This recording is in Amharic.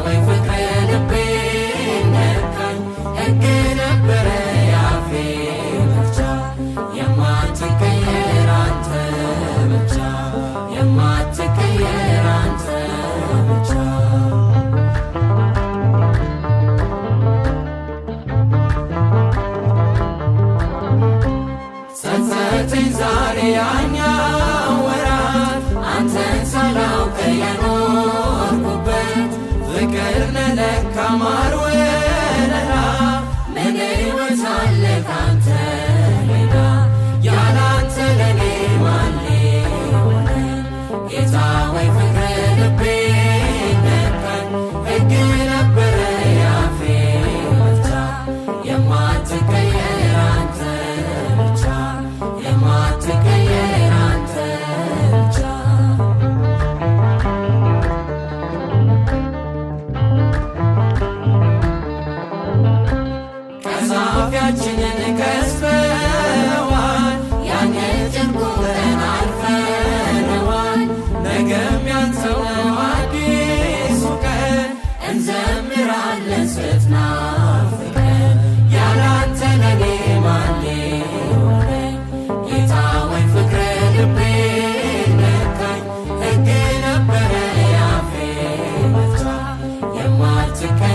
ወይ ፍቅር ልቤን ነካኝ ሕግ ነበረ ያፌ መፍቻ የማትቀየር አንተ ብቻ የማትቀየር አንተ ብቻ ጸጸተኝ ዛሬ ያኛው ወራት አንተን ሳላውቅ የኖርኩበት ፍቅር ነህ ለካ ማር ወለላ ምን ሕይወት አለ ካንተ ሌላ ያላንተ ለኔ ማን ሊሆነኝ ጌታ ወይ ፍቅር ልቤን ነካኝ ሕግ ነበረ ያፌ መፍቻ የማትቀየር አንተ ብቻ የማትቀየር አንተ ብቻ ቀዛፊያችንን ከስበዋል ያን ጭንቁን አልፈነዋል ነገም ያንተው ነው አዲሱ ቀን እንዘምራለን ስትናፍቀን ያላንተ ለኔ ማን ሊሆነኝ ጌታ ወይ ፍቅር ልቤን ነካኝ ሕግ ነበረ ያፌ መፍቻ የማትቀየር